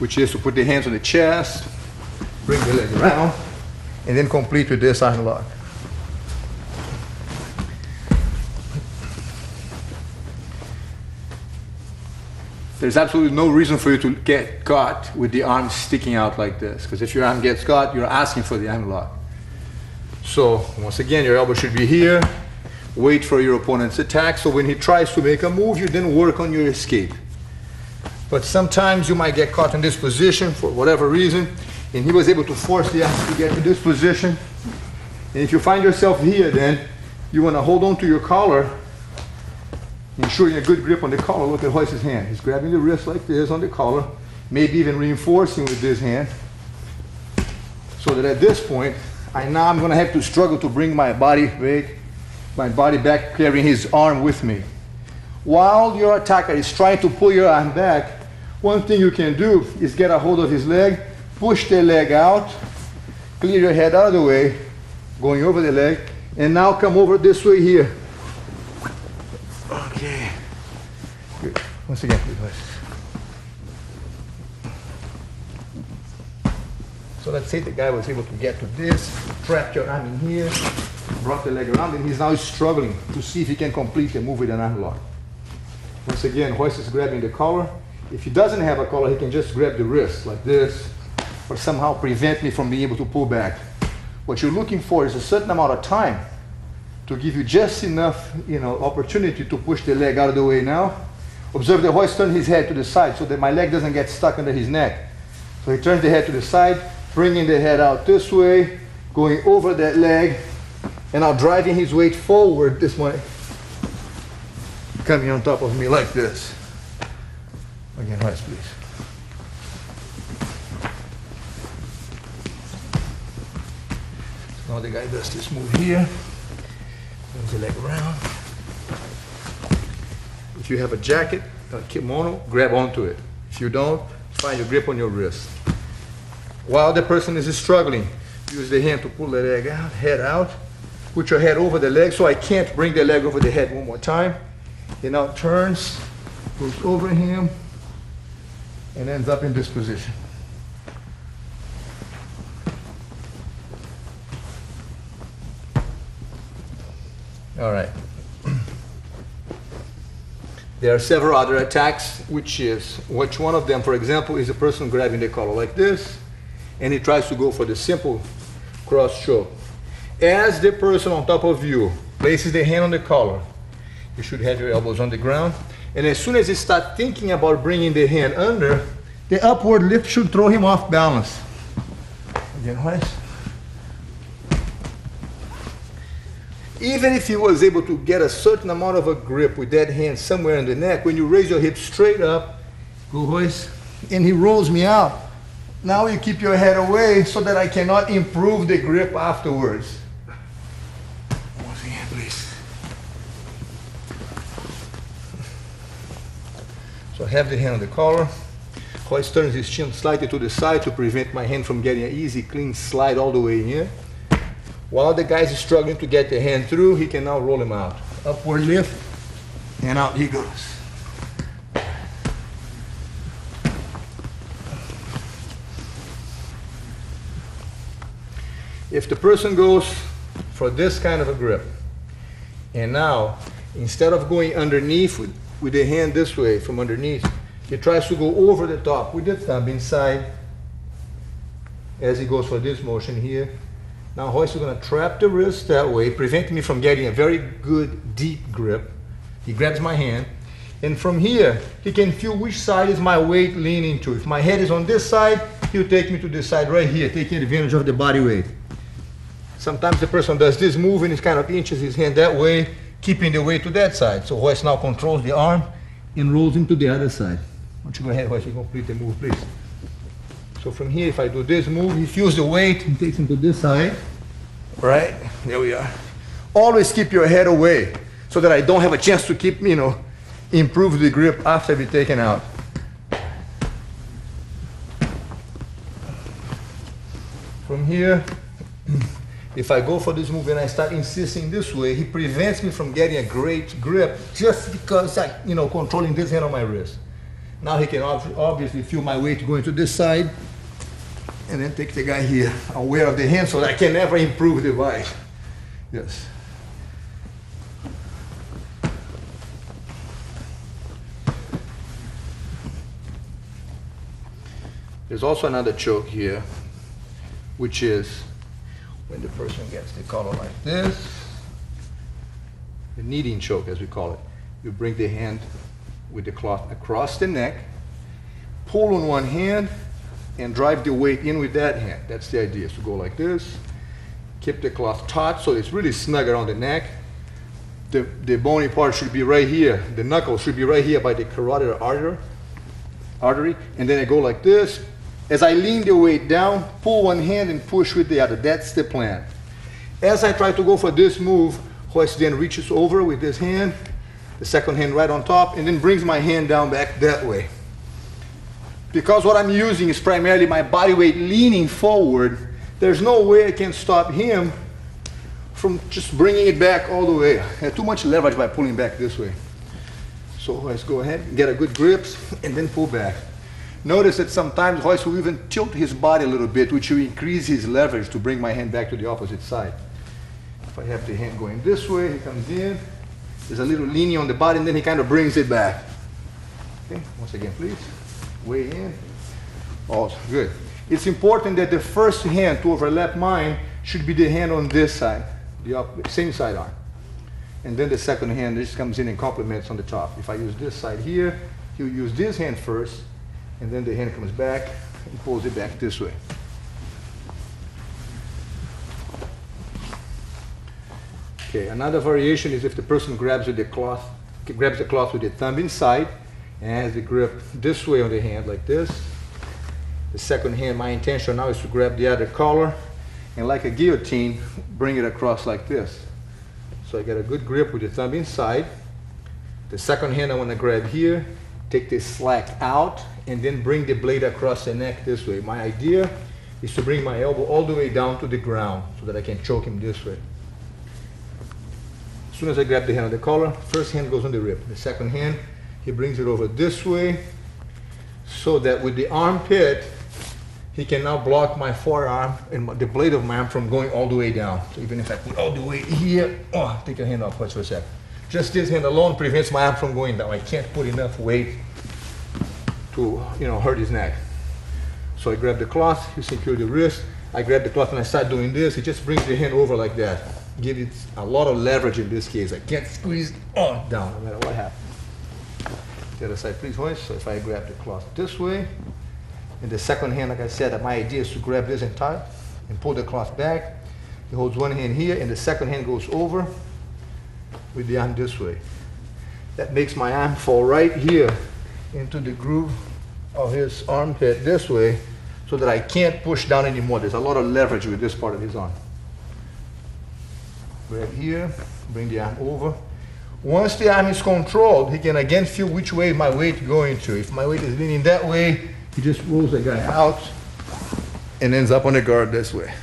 which is to put the hands on the chest, bring the leg around, and then complete with this arm lock. There's absolutely no reason for you to get caught with the arm sticking out like this, because if your arm gets caught, you're asking for the arm lock. So once again, your elbow should be here. Wait for your opponent's attack, so when he tries to make a move, you then work on your escape. But sometimes you might get caught in this position for whatever reason, and he was able to force the arm to get to this position. And if you find yourself here, then you want to hold on to your collar, ensuring a good grip on the collar. Look at Royce's hand. He's grabbing the wrist like this on the collar, maybe even reinforcing with this hand, so that at this point, I'm going to have to struggle to bring my body back, carrying his arm with me. While your attacker is trying to pull your arm back, one thing you can do is get a hold of his leg, push the leg out, clear your head out of the way, going over the leg, and now come over this way here. Okay. Good. Once again, please. So let's say the guy was able to get to this, trapped your arm in here, brought the leg around, and he's now struggling to see if he can complete the move with an arm lock. Once again, Royce is grabbing the collar. If he doesn't have a collar, he can just grab the wrist like this, or somehow prevent me from being able to pull back. What you're looking for is a certain amount of time to give you just enough, opportunity to push the leg out of the way now. Observe that Royce turns his head to the side so that my leg doesn't get stuck under his neck. So he turns the head to the side, bringing the head out this way, going over that leg, and now driving his weight forward this way, coming on top of me like this. Again, Royce, please. So now the guy does this move here, brings the leg around. If you have a jacket, a kimono, grab onto it. If you don't, find your grip on your wrist. While the person is struggling, use the hand to pull the leg out, head out. Put your head over the leg so I can't bring the leg over the head one more time. He now turns, goes over him, and ends up in this position. All right. There are several other attacks, which one of them, for example, is a person grabbing the collar like this, and he tries to go for the simple cross choke. As the person on top of you places the hand on the collar, you should have your elbows on the ground, and as soon as you start thinking about bringing the hand under, the upward lift should throw him off balance. Again, Royce. Even if he was able to get a certain amount of a grip with that hand somewhere in the neck, when you raise your hips straight up, go Royce, and he rolls me out. Now you keep your head away so that I cannot improve the grip afterwards. Once again, please. So I have the hand on the collar. Royce turns his chin slightly to the side to prevent my hand from getting an easy, clean slide all the way in here. While the guy is struggling to get the hand through, he can now roll him out. Upward lift, and out he goes. If the person goes for this kind of a grip, and now, instead of going underneath with the hand this way from underneath, he tries to go over the top with the thumb inside as he goes for this motion here. Now Royce is going to trap the wrist that way, preventing me from getting a very good deep grip. He grabs my hand, and from here, he can feel which side is my weight leaning to. If my head is on this side, he'll take me to this side right here, taking advantage of the body weight. Sometimes the person does this move and he kind of inches his hand that way, keeping the weight to that side. So Royce now controls the arm and rolls him to the other side. Why don't you go ahead, Royce, and complete the move, please. So from here, if I do this move, he feels the weight and takes him to this side. Right? There we are. Always keep your head away so that I don't have a chance to keep, improve the grip after I've taken out. From here, if I go for this move and I start insisting this way, he prevents me from getting a great grip just because I'm, controlling this hand on my wrist. Now he can obviously feel my weight going to this side, and then take the guy here, aware of the hand, so that I can never improve the vice. Yes. There's also another choke here, which is when the person gets the collar like this, the kneading choke as we call it. You bring the hand with the cloth across the neck, pull on one hand, and drive the weight in with that hand. That's the idea, so go like this, keep the cloth taut so it's really snug around the neck. The bony part should be right here, the knuckle should be right here by the carotid artery, and then I go like this. As I lean the weight down, pull one hand and push with the other. That's the plan. As I try to go for this move, Royce then reaches over with this hand, the second hand right on top, and then brings my hand down back that way. Because what I'm using is primarily my body weight leaning forward, there's no way I can stop him from just bringing it back all the way. I have too much leverage by pulling back this way. So let's go ahead and get a good grip and then pull back. Notice that sometimes Royce will even tilt his body a little bit, which will increase his leverage to bring my hand back to the opposite side. If I have the hand going this way, he comes in, there's a little leaning on the body, and then he kind of brings it back. Okay, once again, please. Way in. Also, good. It's important that the first hand to overlap mine should be the hand on this side, the same side arm. And then the second hand just comes in and complements on the top. If I use this side here, he'll use this hand first, and then the hand comes back and pulls it back this way. Okay, another variation is if the person grabs the cloth with the thumb inside and has the grip this way on the hand like this. The second hand, my intention now is to grab the other collar and like a guillotine, bring it across like this. So I get a good grip with the thumb inside. The second hand I want to grab here, take this slack out, and then bring the blade across the neck this way. My idea is to bring my elbow all the way down to the ground so that I can choke him this way. As soon as I grab the hand on the collar, first hand goes on the rib. The second hand, he brings it over this way so that with the armpit, he can now block my forearm and the blade of my arm from going all the way down. So even if I put all the way here, take your hand off for a sec. Just this hand alone prevents my arm from going down. I can't put enough weight to, hurt his neck. So I grab the cloth, you secure the wrist. I grab the cloth and I start doing this. It just brings the hand over like that. Give it a lot of leverage in this case. I can't squeeze down no matter what happens. The other side, please, Royce. So if I grab the cloth this way, in the second hand, like I said, my idea is to grab this and tie and pull the cloth back. He holds one hand here, and the second hand goes over with the arm this way. That makes my arm fall right here into the groove of his armpit this way so that I can't push down anymore. There's a lot of leverage with this part of his arm. Grab here, bring the arm over. Once the arm is controlled, he can again feel which way my weight going to. If my weight is leaning that way, he just rolls the guy out and ends up on the guard this way.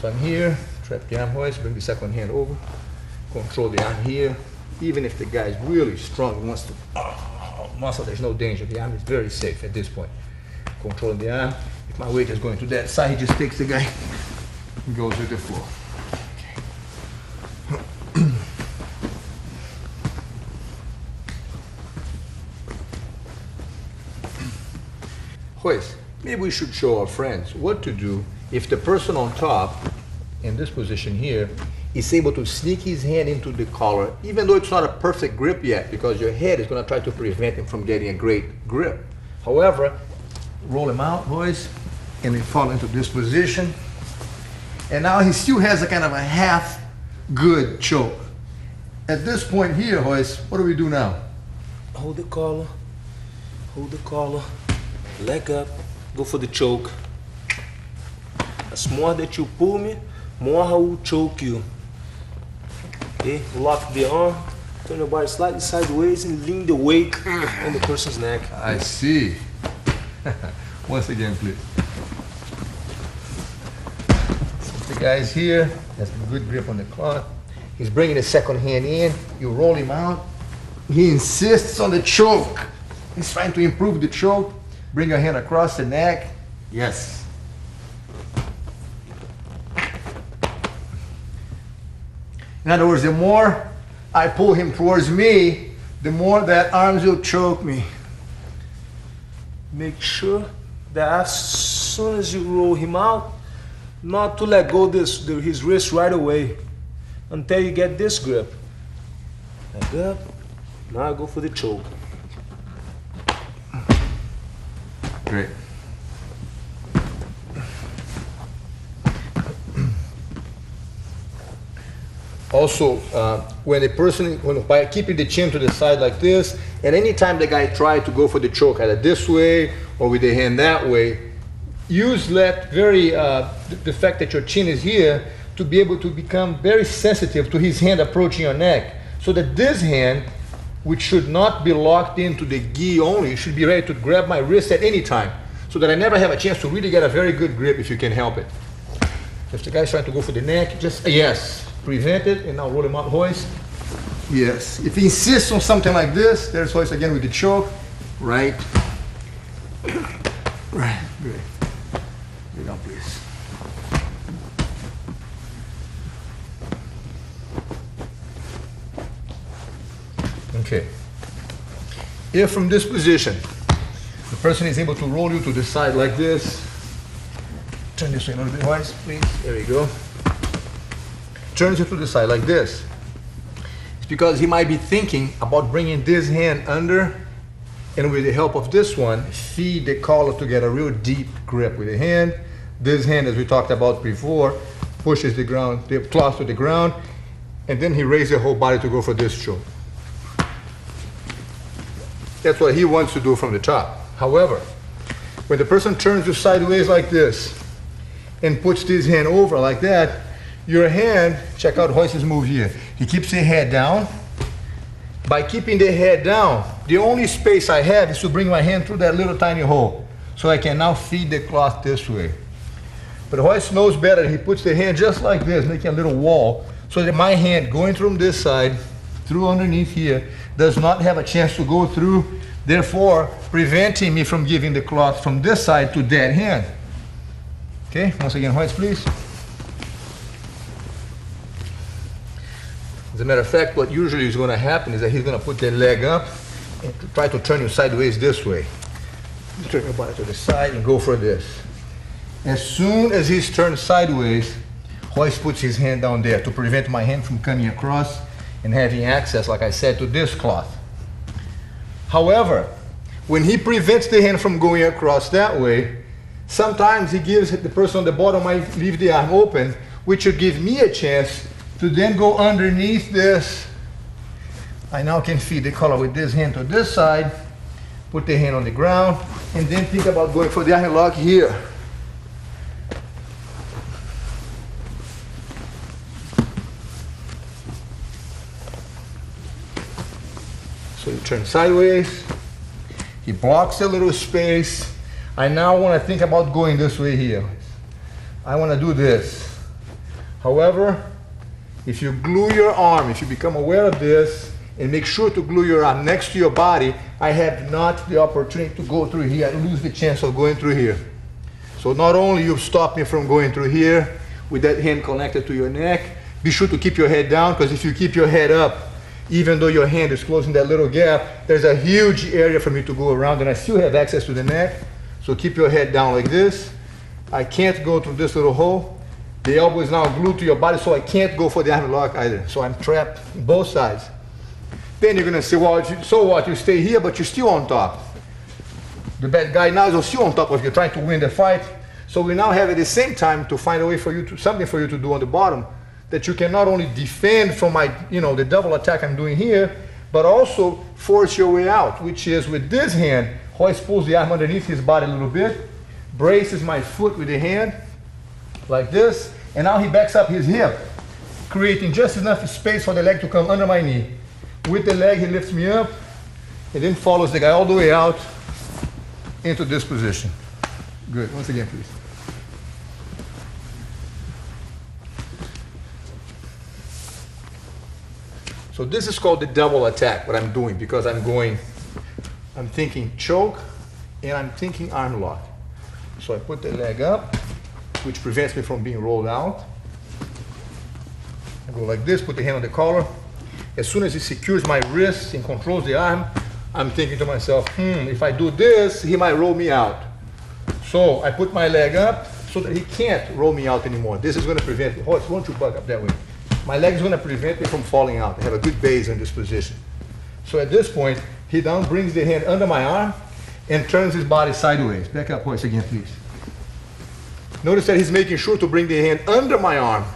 So I'm here, trap the arm hoist, bring the second hand over, control the arm here. Even if the guy is really strong and wants to muscle, there's no danger. The arm is very safe at this point. Controlling the arm. If my weight is going to that side, he just takes the guy and goes with the flow. Okay. Hoist, maybe we should show our friends what to do if the person on top, in this position here, is able to sneak his hand into the collar, even though it's not a perfect grip yet, because your head is going to try to prevent him from getting a great grip. However, roll him out, boys, and then fall into this position. And now he still has a kind of a half good choke. At this point here, Hoist, what do we do now? Hold the collar, leg up, go for the choke. As more that you pull me, more I will choke you. Okay, lock the arm, turn your body slightly sideways and lean the weight on the person's neck. I see. Once again, please. guy's here, has a good grip on the cloth. He's bringing his second hand in. You roll him out. He insists on the choke. He's trying to improve the choke. Bring your hand across the neck. Yes. In other words, the more I pull him towards me, the more that arms will choke me. Make sure that as soon as you roll him out, not to let go his wrist right away until you get this grip. Like that. Now I go for the choke. Great. Also, by keeping the chin to the side like this, and any time the guy tries to go for the choke, either this way or with the hand that way, use the fact that your chin is here to be able to become very sensitive to his hand approaching your neck, so that this hand, which should not be locked into the gi only, should be ready to grab my wrist at any time, so that I never have a chance to really get a very good grip if you can help it. If the guy's trying to go for the neck, just yes, prevent it, and now roll him up, hoist. Yes. If he insists on something like this, there's hoist again with the choke. Right. Right. Good. Lay down, please. Okay. If from this position, the person is able to roll you to the side like this, turn this way a little bit, hoist, please. There we go. Turns you to the side like this. It's because he might be thinking about bringing this hand under, and with the help of this one, feed the collar to get a real deep grip with the hand. This hand, as we talked about before, pushes the cloth to the ground, and then he raises the whole body to go for this choke. That's what he wants to do from the top. However, when the person turns you sideways like this and puts this hand over like that, your hand, check out Royce's move here. He keeps the head down. By keeping the head down, the only space I have is to bring my hand through that little tiny hole. So I can now feed the cloth this way. But Royce knows better. He puts the hand just like this, making a little wall, so that my hand going from this side, through underneath here, does not have a chance to go through, therefore preventing me from giving the cloth from this side to that hand. Okay, once again, Royce, please. As a matter of fact, what usually is going to happen is that he's going to put the leg up and try to turn you sideways this way. Turn your body to the side and go for this. As soon as he's turned sideways, Royce puts his hand down there to prevent my hand from coming across and having access, like I said, to this cloth. However, when he prevents the hand from going across that way, sometimes he gives the person on the bottom might leave the arm open, which would give me a chance to then go underneath this. I now can feed the collar with this hand to this side, put the hand on the ground, and then think about going for the iron lock here. So you turn sideways, he blocks a little space. I now want to think about going this way here. I want to do this. However, if you glue your arm, if you become aware of this, and make sure to glue your arm next to your body, I have not the opportunity to go through here. I lose the chance of going through here. So not only you've stopped me from going through here with that hand connected to your neck, be sure to keep your head down, because if you keep your head up, even though your hand is closing that little gap, there's a huge area for me to go around, and I still have access to the neck. So keep your head down like this. I can't go through this little hole. The elbow is now glued to your body, so I can't go for the arm lock either. So I'm trapped on both sides. Then you're gonna say, well, so what? You stay here, but you're still on top. The bad guy now is still on top of you, trying to win the fight. So we now have at the same time to find a way for you to, something for you to do on the bottom, that you can not only defend from my, the double attack I'm doing here, but also force your way out, which is with this hand, Royce pulls the arm underneath his body a little bit, braces my foot with the hand, like this, and now he backs up his hip, creating just enough space for the leg to come under my knee. With the leg, he lifts me up, and then follows the guy all the way out into this position. Good, once again, please. So this is called the double attack, what I'm doing, because I'm thinking choke, and I'm thinking arm lock. So I put the leg up, which prevents me from being rolled out. I go like this, put the hand on the collar. As soon as he secures my wrist and controls the arm, I'm thinking to myself, if I do this, he might roll me out. So I put my leg up so that he can't roll me out anymore. This is going to prevent me. Why don't you bug up that way? My leg is going to prevent me from falling out. I have a good base in this position. So at this point, he down brings the hand under my arm and turns his body sideways. Back up, Royce, again, please. Notice that he's making sure to bring the hand under my arm.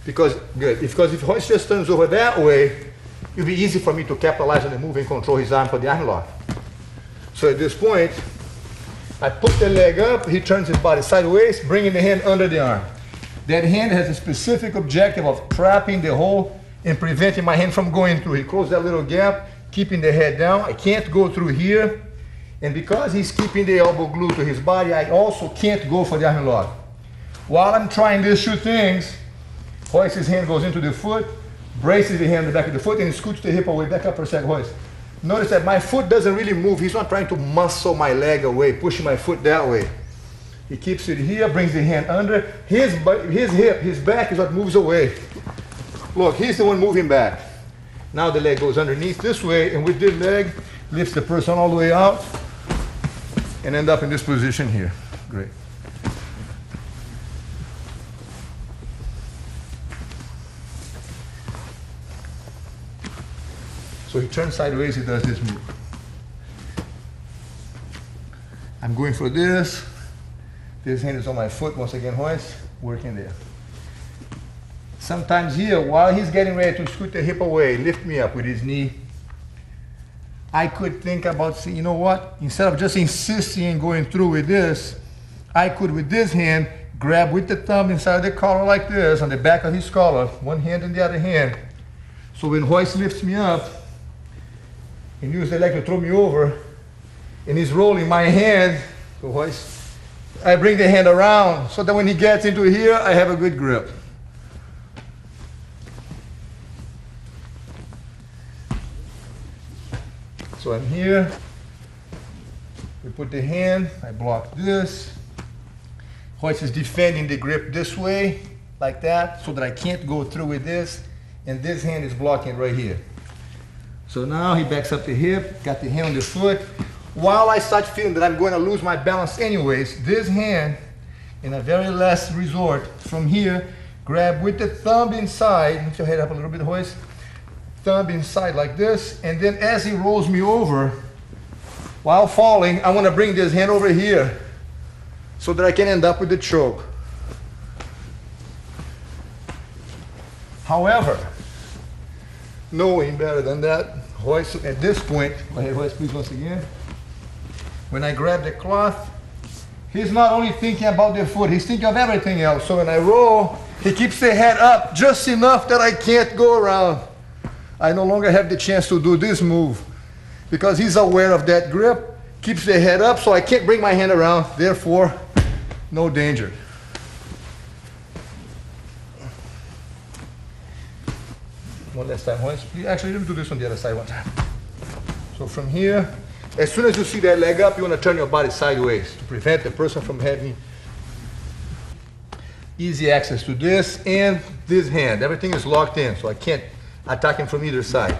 Because if Royce just turns over that way, it'll be easy for me to capitalize on the move and control his arm for the arm lock. So at this point, I put the leg up, he turns his body sideways, bringing the hand under the arm. That hand has a specific objective of trapping the hole and preventing my hand from going through. He closed that little gap, keeping the head down. I can't go through here. And because he's keeping the elbow glued to his body, I also can't go for the arm lock. While I'm trying these two things, Royce's hand goes into the foot, braces the hand in the back of the foot, and scoots the hip away. Back up for a second, Royce. Notice that my foot doesn't really move. He's not trying to muscle my leg away, pushing my foot that way. He keeps it here, brings the hand under. His hip, his back is what moves away. Look, he's the one moving back. Now the leg goes underneath this way, and with this leg, lifts the person all the way out and end up in this position here. Great. So he turns sideways, he does this move. I'm going for this. This hand is on my foot, once again, Royce, working there. Sometimes here, while he's getting ready to scoot the hip away, lift me up with his knee, I could think about saying, you know what? Instead of just insisting and going through with this, I could, with this hand, grab with the thumb inside the collar like this, on the back of his collar, one hand in the other hand. So when Royce lifts me up, and use the leg to throw me over, and he's rolling my hand, so Royce, I bring the hand around so that when he gets into here, I have a good grip. So I'm here, we put the hand, I block this. Royce is defending the grip this way, like that, so that I can't go through with this, and this hand is blocking right here. So now he backs up the hip, got the hand on the foot. While I start feeling that I'm going to lose my balance anyways, this hand, in a very last resort, from here, grab with the thumb inside, lift your head up a little bit, Royce, thumb inside like this, and then as he rolls me over, while falling, I want to bring this hand over here, so that I can end up with the choke. However, knowing better than that, Royce, at this point, go ahead, Royce, please, once again. When I grab the cloth, he's not only thinking about the foot, he's thinking of everything else. So when I roll, he keeps the head up just enough that I can't go around. I no longer have the chance to do this move because he's aware of that grip, keeps the head up, so I can't bring my hand around. Therefore, no danger. One last time, Royce. Actually, let me do this on the other side one time. So from here, as soon as you see that leg up, you want to turn your body sideways to prevent the person from having easy access to this and this hand. Everything is locked in, so I can't attack him from either side.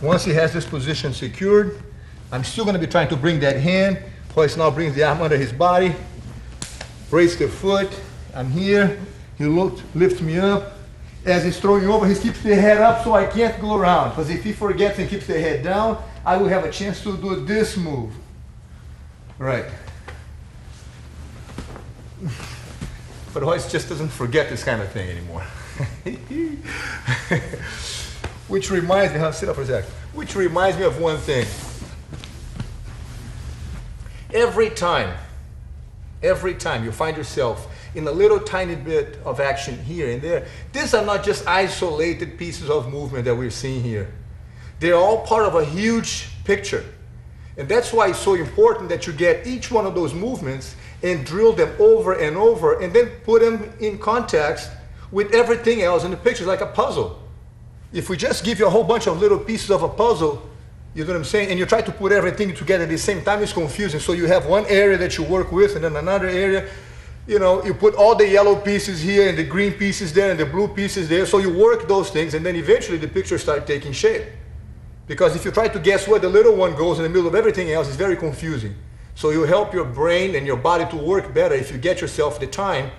Once he has this position secured, I'm still going to be trying to bring that hand. Royce now brings the arm under his body, brace the foot. I'm here. He lifts me up. As he's throwing over, he keeps the head up so I can't go around. Because if he forgets and keeps the head down, I will have a chance to do this move. Right. But Royce just doesn't forget this kind of thing anymore. Which reminds me, sit up for a sec. Which reminds me of one thing. Every time you find yourself in a little tiny bit of action here and there, these are not just isolated pieces of movement that we're seeing here. They're all part of a huge picture. And that's why it's so important that you get each one of those movements and drill them over and over and then put them in context with everything else in the picture, like a puzzle. if we just give you a whole bunch of little pieces of a puzzle, you know what I'm saying, and you try to put everything together at the same time, it's confusing. So you have one area that you work with and then another area. You know, you put all the yellow pieces here and the green pieces there and the blue pieces there. So you work those things and then eventually the picture starts taking shape. Because if you try to guess where the little one goes in the middle of everything else, it's very confusing. So you help your brain and your body to work better if you get yourself the time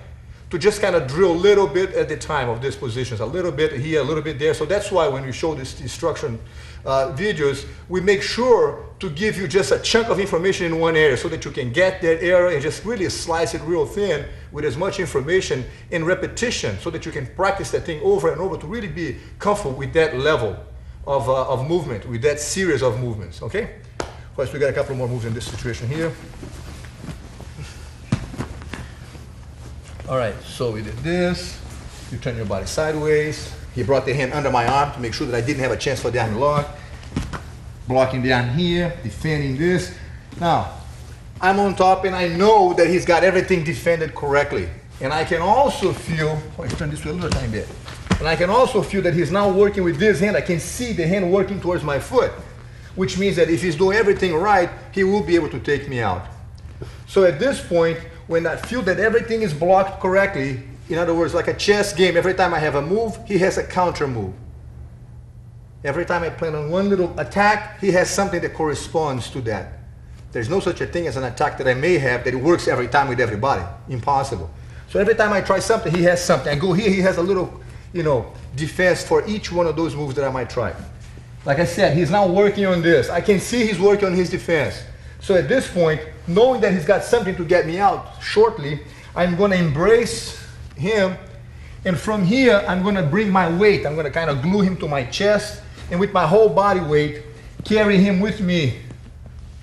to just kind of drill a little bit at the time of these positions, a little bit here, a little bit there. So that's why when we show these instruction videos, we make sure to give you just a chunk of information in one area so that you can get that area and just really slice it real thin with as much information in repetition so that you can practice that thing over and over to really be comfortable with that level of movement, with that series of movements, okay? First, we got a couple more moves in this situation here. All right, so we did this. You turn your body sideways. He brought the hand under my arm to make sure that I didn't have a chance for the arm lock. Blocking down here, defending this. Now, I'm on top and I know that he's got everything defended correctly. And I can also feel, let's turn this way a little tiny bit. And I can also feel that he's now working with this hand. I can see the hand working towards my foot, which means that if he's doing everything right, he will be able to take me out. So at this point, when I feel that everything is blocked correctly, in other words, like a chess game, every time I have a move, he has a counter move. Every time I plan on one little attack, he has something that corresponds to that. There's no such a thing as an attack that I may have that it works every time with everybody. Impossible. So every time I try something, he has something. I go here, he has a little, you know, defense for each one of those moves that I might try. Like I said, he's now working on this. I can see he's working on his defense. So at this point, knowing that he's got something to get me out shortly, I'm going to embrace him. And from here, I'm going to bring my weight. I'm going to kind of glue him to my chest. And with my whole body weight, carry him with me.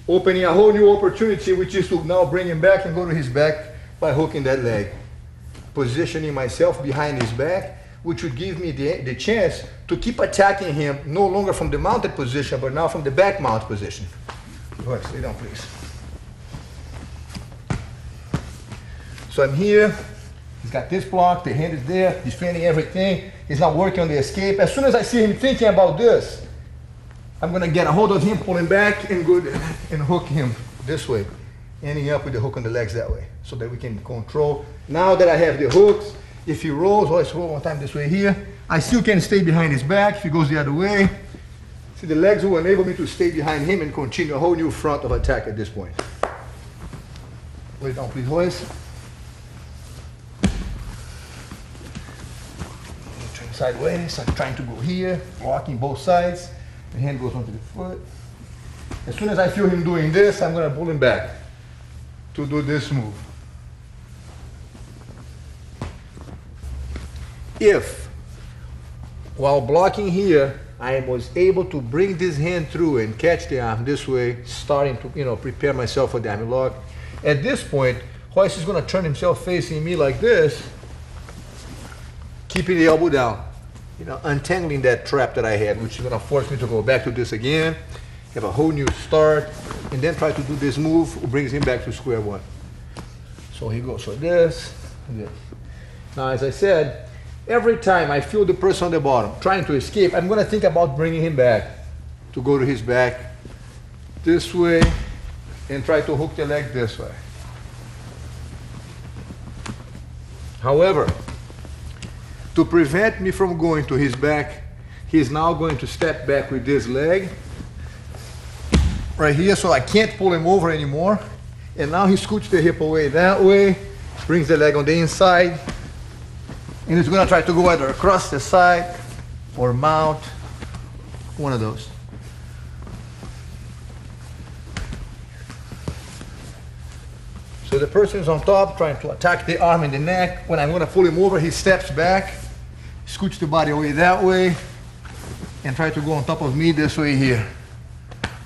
Opening a whole new opportunity, which is to now bring him back and go to his back by hooking that leg. Positioning myself behind his back, which would give me the chance to keep attacking him, no longer from the mounted position, but now from the back mount position. Go ahead, stay down, please. So I'm here. He's got this block, the hand is there, defending everything. He's not working on the escape. As soon as I see him thinking about this, I'm going to get a hold of him, pull him back, and go and hook him this way, ending up with the hook on the legs that way, so that we can control. Now that I have the hooks, if he rolls, let's roll one time this way here, I still can stay behind his back. If he goes the other way, see, the legs will enable me to stay behind him and continue a whole new front of attack at this point. Lay down, please, Hoist. Turn sideways. I'm trying to go here, blocking both sides. The hand goes onto the foot. As soon as I feel him doing this, I'm going to pull him back to do this move. If, while blocking here, I was able to bring this hand through and catch the arm this way, starting to, you know, prepare myself for the arm lock. At this point, Royce is going to turn himself facing me like this, keeping the elbow down, you know, untangling that trap that I had, which is going to force me to go back to this again, have a whole new start, and then try to do this move, which brings him back to square one. So he goes for this, and this. Now, as I said, every time I feel the person on the bottom trying to escape, I'm going to think about bringing him back to go to his back this way and try to hook the leg this way. However, to prevent me from going to his back, he's now going to step back with this leg right here, so I can't pull him over anymore. And now he scoots the hip away that way, brings the leg on the inside, and he's going to try to go either across the side or mount, one of those. So the person is on top trying to attack the arm and the neck. When I'm going to pull him over, he steps back, scoots the body away that way, and try to go on top of me this way here.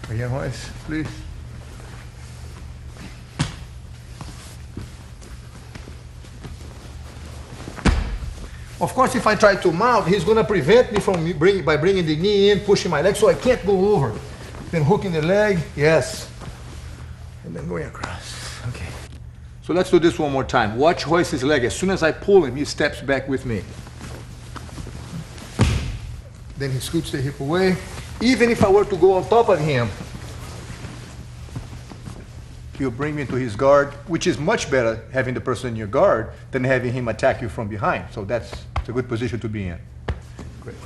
Again, Royce, please. Of course, if I try to mount, he's going to prevent me from by bringing the knee in, pushing my leg, so I can't go over. Then hooking the leg, yes. And then going across. Okay. So let's do this one more time. Watch Royce's leg. As soon as I pull him, he steps back with me. Then he scoots the hip away. Even if I were to go on top of him, he'll bring me into his guard, which is much better having the person in your guard than having him attack you from behind. So it's a good position to be in. Great.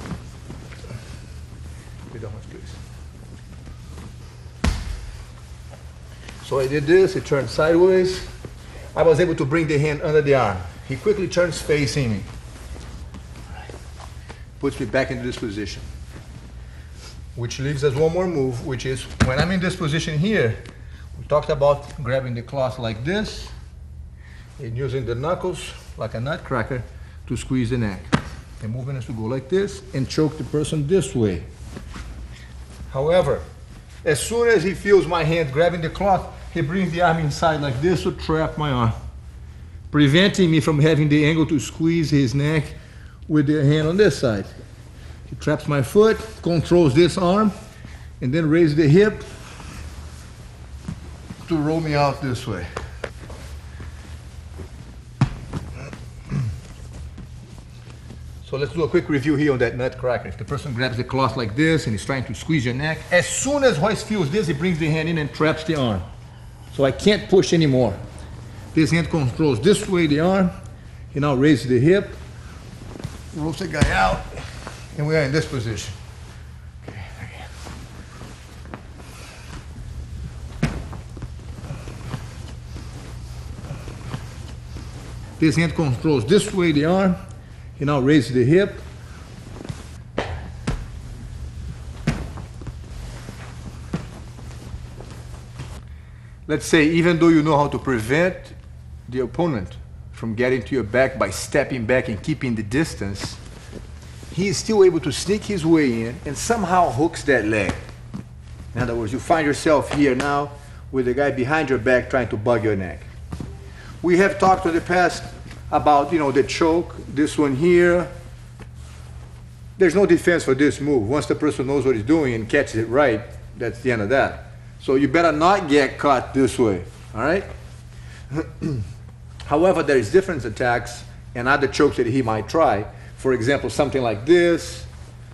Be done with this. So I did this, it turned sideways. I was able to bring the hand under the arm. He quickly turns facing me. Puts me back into this position. Which leaves us one more move, which is when I'm in this position here, we talked about grabbing the cloth like this and using the knuckles like a nutcracker to squeeze the neck. The movement is to go like this and choke the person this way. However, as soon as he feels my hand grabbing the cloth, he brings the arm inside like this to trap my arm, preventing me from having the angle to squeeze his neck with the hand on this side. He traps my foot, controls this arm, and then raises the hip to roll me out this way. So let's do a quick review here on that nutcracker. If the person grabs the cloth like this and is trying to squeeze your neck, as soon as Royce feels this, he brings the hand in and traps the arm. So I can't push anymore. This hand controls this way the arm. He now raises the hip, rolls the guy out, and we are in this position. Okay, again. This hand controls this way the arm. He now raises the hip. Let's say even though you know how to prevent the opponent from getting to your back by stepping back and keeping the distance, he is still able to sneak his way in and somehow hooks that leg. In other words, you find yourself here now with the guy behind your back trying to bug your neck. We have talked in the past about, the choke, this one here. There's no defense for this move. Once the person knows what he's doing and catches it right, that's the end of that. So you better not get caught this way, all right? However, there is different attacks and other chokes that he might try. For example, something like this,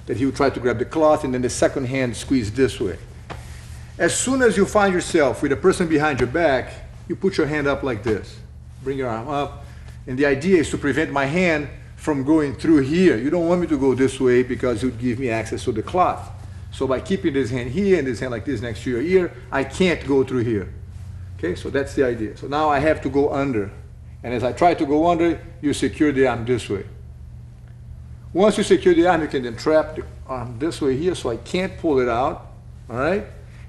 that he would try to grab the cloth and then the second hand squeeze this way. As soon as you find yourself with a person behind your back, you put your hand up like this. Bring your arm up. And the idea is to prevent my hand from going through here. You don't want me to go this way because it would give me access to the cloth. So by keeping this hand here and this hand like this next to your ear, I can't go through here. Okay, so that's the idea. So now I have to go under. And as I try to go under, you secure the arm this way. Once you secure the arm, you can then trap the arm this way here so I can't pull it out. All right?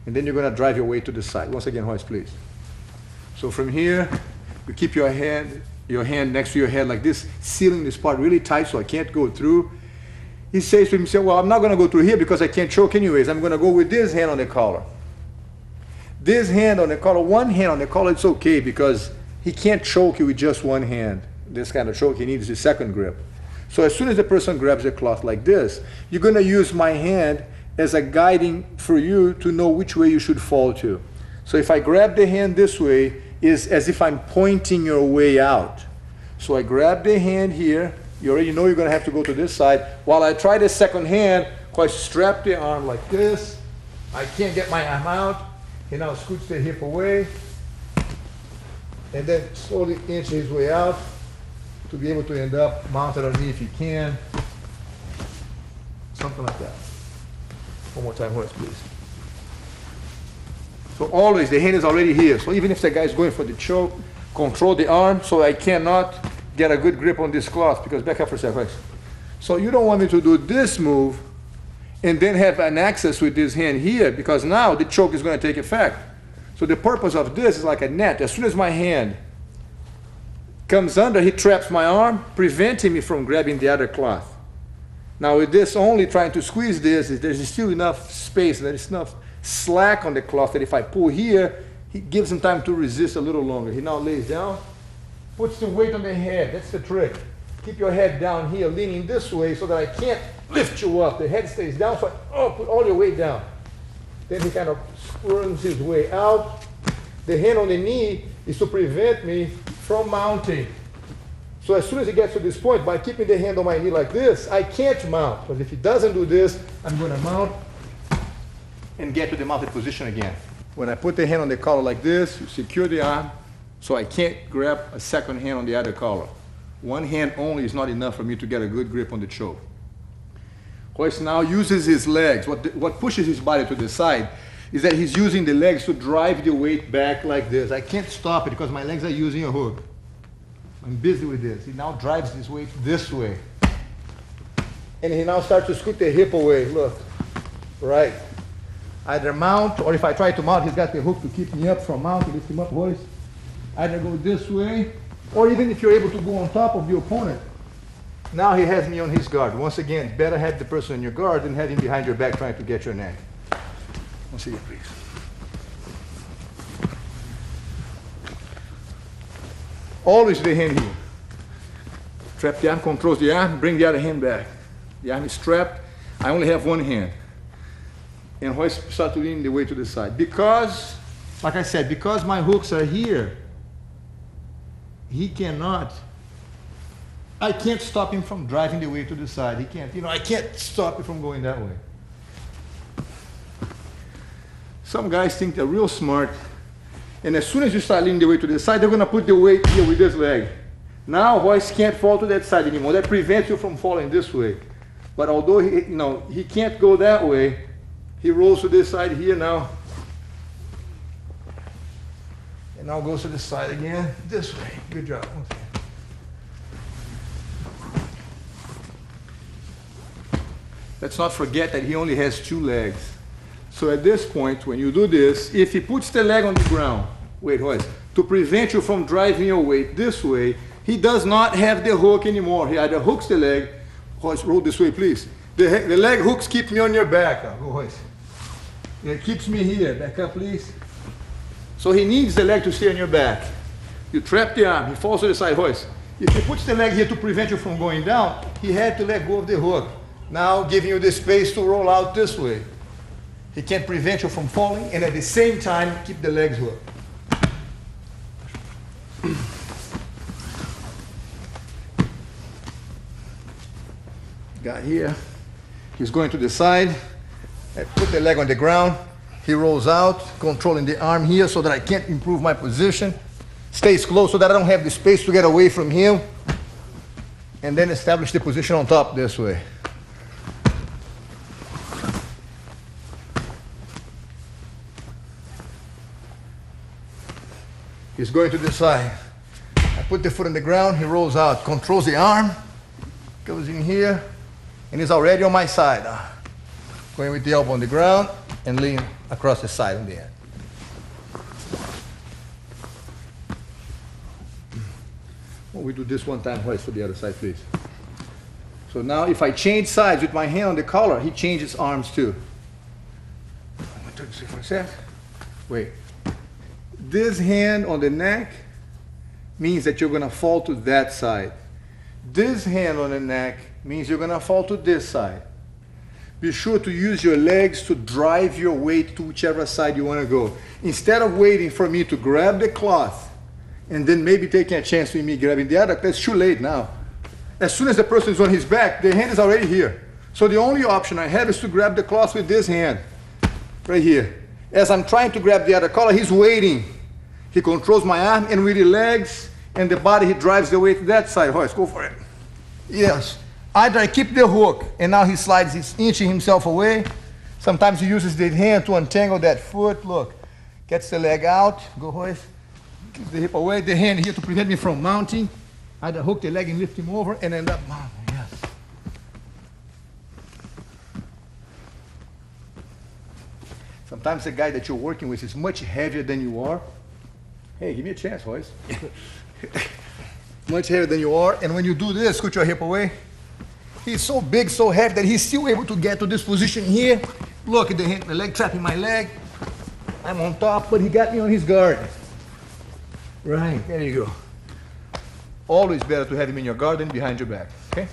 And then you're going to drive your way to the side. Once again, Royce, please. So from here, you keep your hand next to your head like this, sealing this part really tight so I can't go through. He says to himself, well, I'm not going to go through here because I can't choke anyways. I'm going to go with this hand on the collar. This hand on the collar, one hand on the collar, it's okay because he can't choke you with just one hand. This kind of choke, he needs his second grip. So as soon as the person grabs the cloth like this, you're going to use my hand as a guiding for you to know which way you should fall to. So if I grab the hand this way, is as if I'm pointing your way out. So I grab the hand here. You already know you're going to have to go to this side. While I try the second hand, I strap the arm like this. I can't get my arm out. He now scoots the hip away. And then slowly inch his way out to be able to end up mounted on me if he can. Something like that. One more time, Horace, please. So always the hand is already here. So even if the guy is going for the choke, control the arm so I cannot get a good grip on this cloth, because back up for a second. So you don't want me to do this move and then have an access with this hand here, because now the choke is going to take effect. So the purpose of this is like a net. As soon as my hand comes under, he traps my arm, preventing me from grabbing the other cloth. Now with this only trying to squeeze this, there's still enough space, there's enough slack on the cloth that if I pull here, he gives him time to resist a little longer. He now lays down, puts the weight on the head. That's the trick. Keep your head down here, leaning this way so that I can't lift you up. The head stays down, so put all your weight down. Then he kind of squirms his way out. The hand on the knee is to prevent me from mounting. So as soon as he gets to this point, by keeping the hand on my knee like this, I can't mount. But if he doesn't do this, I'm going to mount and get to the mounted position again. When I put the hand on the collar like this, you secure the arm, so I can't grab a second hand on the other collar. One hand only is not enough for me to get a good grip on the choke. Royce now uses his legs. What pushes his body to the side is that he's using the legs to drive the weight back like this. I can't stop it because my legs are using a hook. I'm busy with this. He now drives this weight this way. And he now starts to scoot the hip away. Look, right. Either mount, or if I try to mount, he's got the hook to keep me up from mounting. Lift him up, Royce. Either go this way, or even if you're able to go on top of the opponent. Now he has me on his guard. Once again, it's better have the person on your guard than have him behind your back trying to get your neck. Once again, please. Always the hand here. Trap the arm, controls the arm, bring the other hand back. The arm is strapped. I only have one hand. And Royce starts to lean the way to the side. Because, like I said, because my hooks are here, he cannot, I can't stop him from driving the weight to the side. He can't, I can't stop him from going that way. Some guys think they're real smart, and as soon as you start leaning the weight to the side, they're going to put the weight here with this leg. Now Royce can't fall to that side anymore. That prevents you from falling this way. But although he can't go that way, he rolls to this side here now. And now goes to the side again, this way. Good job. Okay. Let's not forget that he only has two legs. So at this point, when you do this, if he puts the leg on the ground, wait, Royce, to prevent you from driving your weight this way, he does not have the hook anymore. He either hooks the leg, Royce, roll this way, please. The leg hooks keep me on your back. Now, go, Royce. It keeps me here. Back up, please. So he needs the leg to stay on your back. You trap the arm. He falls to the side, Royce. If he puts the leg here to prevent you from going down, he had to let go of the hook. Now giving you the space to roll out this way. He can't prevent you from falling, and at the same time, keep the legs hooked. Got here. He's going to the side. I put the leg on the ground. He rolls out, controlling the arm here so that I can't improve my position. Stays close so that I don't have the space to get away from him. And then establish the position on top this way. He's going to the side. I put the foot on the ground, he rolls out, controls the arm, goes in here, and he's already on my side. Going with the elbow on the ground and lean across the side on the end. Well, we do this one time, Royce, for the other side, please. So now if I change sides with my hand on the collar, he changes arms too. 1, 2, 3, 4, 7. Wait. This hand on the neck means that you're going to fall to that side. This hand on the neck means you're going to fall to this side. Be sure to use your legs to drive your weight to whichever side you want to go. Instead of waiting for me to grab the cloth and then maybe taking a chance with me grabbing the other, that's too late now. As soon as the person is on his back, the hand is already here. So the only option I have is to grab the cloth with this hand, right here. As I'm trying to grab the other collar, he's waiting. He controls my arm, and with the legs and the body, he drives the weight to that side. Royce, go for it. Yes. Either I keep the hook, and now he slides, he's inching himself away. Sometimes he uses the hand to untangle that foot. Look, gets the leg out. Go, Royce. Keep the hip away. The hand here to prevent me from mounting. Either hook the leg and lift him over and end up mounting. Yes. Sometimes the guy that you're working with is much heavier than you are. Hey, give me a chance, Royce. Much heavier than you are. And when you do this, scoot your hip away. He's so big, so heavy that he's still able to get to this position here. Look at the leg trapping my leg. I'm on top, but he got me on his guard. Right, there you go. Always better to have him in your guard than behind your back, okay?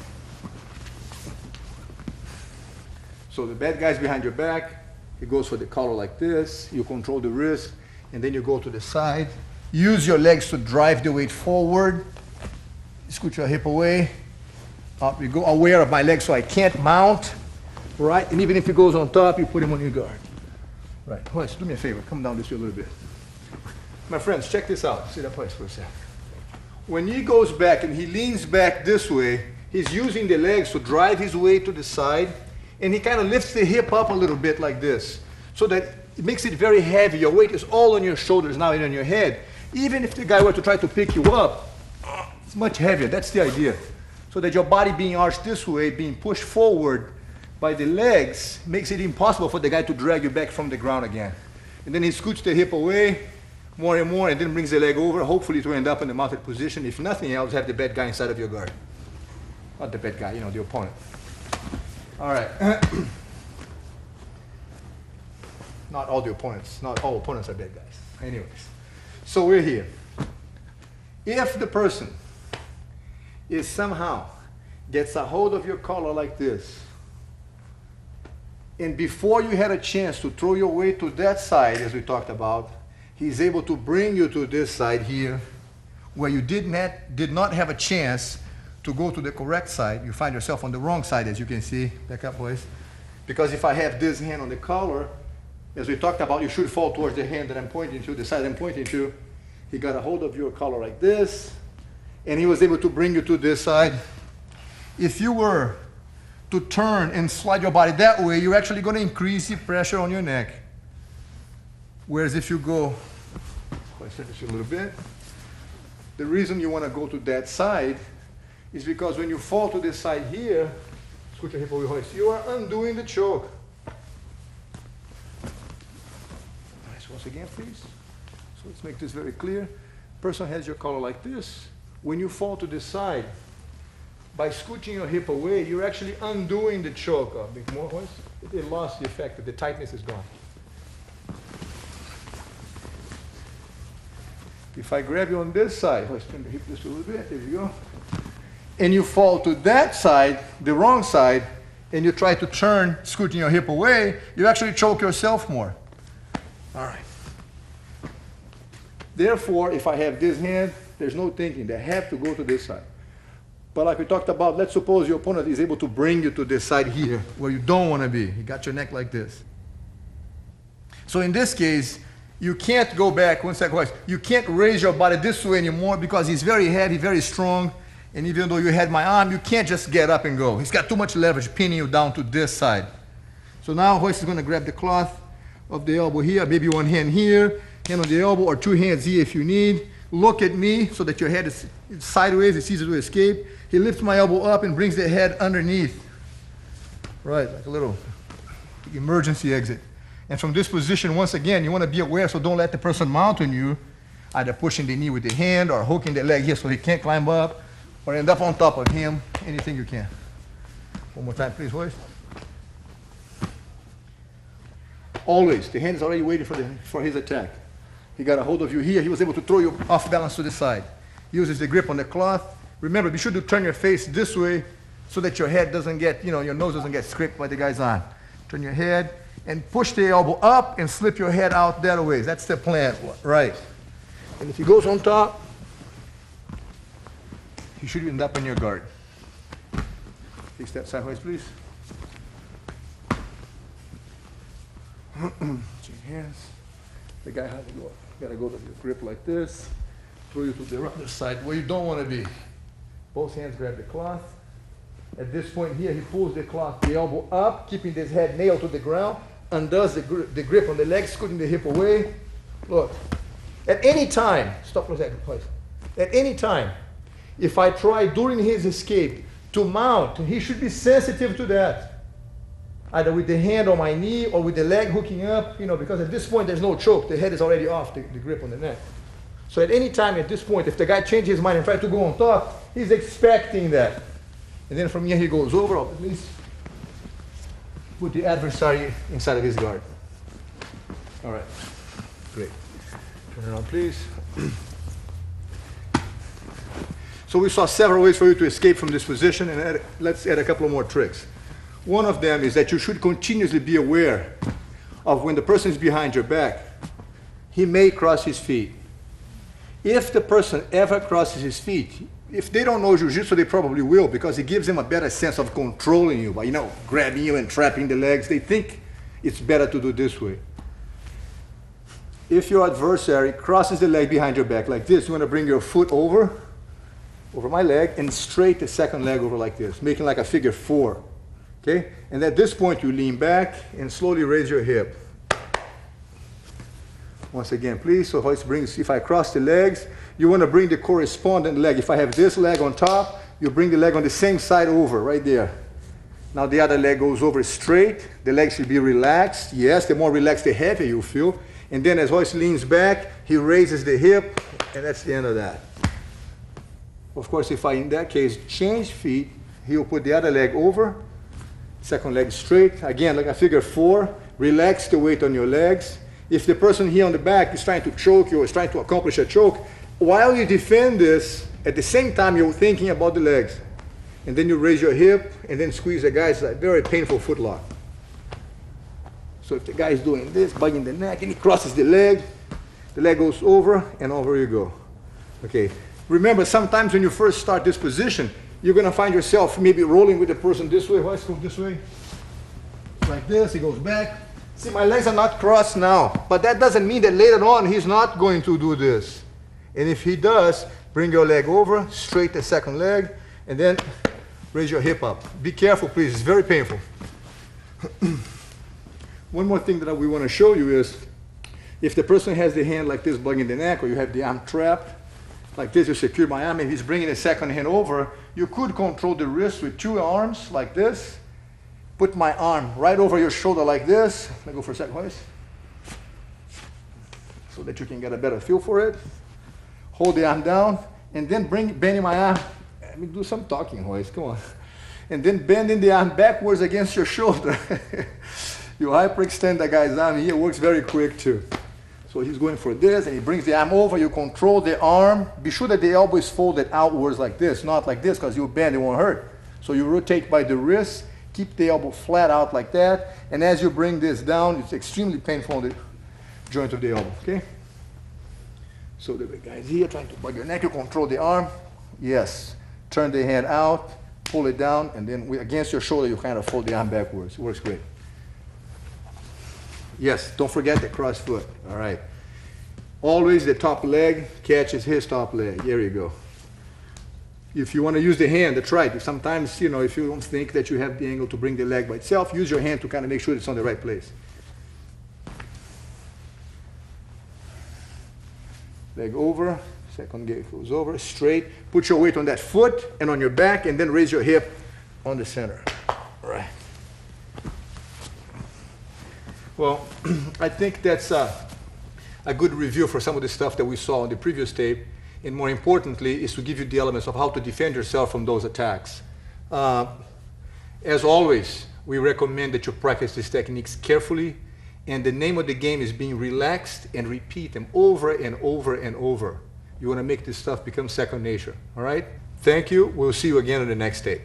So the bad guy's behind your back. He goes for the collar like this. You control the wrist, and then you go to the side. Use your legs to drive the weight forward. Scoot your hip away. Up we go, aware of my leg so I can't mount. Right, and even if he goes on top, you put him on your guard. Right, Horace, do me a favor, come down this way a little bit. My friends, check this out. Sit up, Horace, for a second. When he goes back and he leans back this way, he's using the legs to drive his weight to the side, and he kind of lifts the hip up a little bit like this, so that it makes it very heavy. Your weight is all on your shoulders now and on your head. Even if the guy were to try to pick you up, it's much heavier. That's the idea. So that your body being arched this way, being pushed forward by the legs, makes it impossible for the guy to drag you back from the ground again. And then he scoots the hip away more and more, and then brings the leg over, hopefully to end up in the mounted position. If nothing else, have the bad guy inside of your guard. Not the bad guy, you know, the opponent. All right. Not all the opponents, not all opponents are bad guys. Anyways, so we're here. If the person is somehow gets a hold of your collar like this, and before you had a chance to throw your weight to that side, as we talked about, he's able to bring you to this side here, where you did not have a chance to go to the correct side. You find yourself on the wrong side, as you can see. Back up, boys. Because if I have this hand on the collar, as we talked about, you should fall towards the hand that I'm pointing to, the side I'm pointing to. He got a hold of your collar like this, and he was able to bring you to this side. If you were to turn and slide your body that way, you're actually going to increase the pressure on your neck. Whereas if you go, I set this a little bit, the reason you want to go to that side is because when you fall to this side here, scoot your hip over, hoist, you are undoing the choke. Nice, once again, please. So let's make this very clear. Person has your collar like this. When you fall to this side, by scooching your hip away, you're actually undoing the choke. A bit more, hoist. It lost the effect, the tightness is gone. If I grab you on this side, let's turn the hip just a little bit, there you go. And you fall to that side, the wrong side, and you try to turn, scooting your hip away, you actually choke yourself more. All right. Therefore, if I have this hand, there's no thinking. They have to go to this side. But like we talked about, let's suppose your opponent is able to bring you to this side here, where you don't want to be. You got your neck like this. So in this case, you can't go back, one second, you can't raise your body this way anymore because he's very heavy, very strong, and even though you had my arm, you can't just get up and go. He's got too much leverage pinning you down to this side. So now Hoist is going to grab the cloth of the elbow here, maybe one hand here, hand on the elbow, or two hands here if you need. Look at me so that your head is sideways, it's easy to escape. He lifts my elbow up and brings the head underneath. Right, like a little emergency exit. And from this position, once again, you want to be aware, so don't let the person mount on you, either pushing the knee with the hand or hooking the leg here so he can't climb up, or end up on top of him, anything you can. One more time, please, Hoist. Always, the hand is already waiting for his attack. He got a hold of you here, he was able to throw you off balance to the side. Uses the grip on the cloth. Remember, be sure to turn your face this way so that your head doesn't get, your nose doesn't get scraped by the guy's arm. Turn your head and push the elbow up and slip your head out that way. That's the plan, right? And if he goes on top, he should end up on your guard. Take that sideways, please. Change hands. The guy has to go. Got to go to the grip like this. Throw you to the other side where you don't want to be. Both hands grab the cloth. At this point here, he pulls the cloth, the elbow up, keeping his head nailed to the ground, undoes the grip on the leg, scooting the hip away. Look, at any time, stop for a second, please. At any time, if I try during his escape to mount, he should be sensitive to that. Either with the hand on my knee or with the leg hooking up, because at this point there's no choke. The head is already off the grip on the neck. So at any time at this point, if the guy changes his mind and tries to go on top, he's expecting that. And then from here he goes over, or at least put the adversary inside of his guard. All right, great. Turn around, please. So we saw several ways for you to escape from this position, and let's add a couple of more tricks. One of them is that you should continuously be aware of when the person is behind your back, he may cross his feet. If the person ever crosses his feet, if they don't know Jiu-Jitsu, they probably will, because it gives them a better sense of controlling you by, you know, grabbing you and trapping the legs. They think it's better to do this way. If your adversary crosses the leg behind your back like this, you want to bring your foot over my leg and straight the second leg over like this, making like a figure 4. Okay? And at this point, you lean back and slowly raise your hip. Once again, please. So if I cross the legs, you want to bring the corresponding leg. If I have this leg on top, you bring the leg on the same side over, right there. Now the other leg goes over straight. The leg should be relaxed. Yes, the more relaxed, the heavier you feel. And then as Royce leans back, he raises the hip, and that's the end of that. Of course, if I, in that case, change feet, he'll put the other leg over, second leg straight. Again, like a figure 4, relax the weight on your legs. If the person here on the back is trying to choke you or is trying to accomplish a choke, while you defend this, at the same time you're thinking about the legs. And then you raise your hip and then squeeze the guy. It's a very painful foot lock. So if the guy is doing this, bugging the neck, and he crosses the leg goes over, and over you go. Okay. Remember, sometimes when you first start this position, you're going to find yourself maybe rolling with the person this way. Let's go this way. Like this, he goes back. See, my legs are not crossed now, but that doesn't mean that later on he's not going to do this. And if he does, bring your leg over, straight the second leg, and then raise your hip up. Be careful, please. It's very painful. One more thing that we want to show you is if the person has the hand like this bugging the neck, or you have the arm trapped, like this, you secure my arm, and he's bringing the second hand over, you could control the wrist with 2 arms like this. Put my arm right over your shoulder like this. Let me go for a second, Hoist. So that you can get a better feel for it. Hold the arm down, and then bending my arm. Let me do some talking, Hoist, come on. And then bending the arm backwards against your shoulder. You hyperextend the guy's arm here, works very quick too. So he's going for this, and he brings the arm over, you control the arm. Be sure that the elbow is folded outwards like this, not like this, because you bend, it won't hurt. So you rotate by the wrist, keep the elbow flat out like that, and as you bring this down, it's extremely painful on the joint of the elbow, okay? So the guy's here trying to bug your neck, you control the arm. Yes, turn the hand out, pull it down, and then against your shoulder, you kind of fold the arm backwards. It works great. Yes, don't forget the cross foot. All right. Always the top leg catches his top leg. There you go. If you want to use the hand, that's right. Sometimes, you know, if you don't think that you have the angle to bring the leg by itself, use your hand to kind of make sure it's on the right place. Leg over, second leg goes over, straight. Put your weight on that foot and on your back, and then raise your hip on the center. All right. Well, I think that's a good review for some of the stuff that we saw on the previous tape, and more importantly, is to give you the elements of how to defend yourself from those attacks. As always, we recommend that you practice these techniques carefully, and the name of the game is being relaxed and repeat them over and over and over. You want to make this stuff become second nature, all right? Thank you. We'll see you again on the next tape.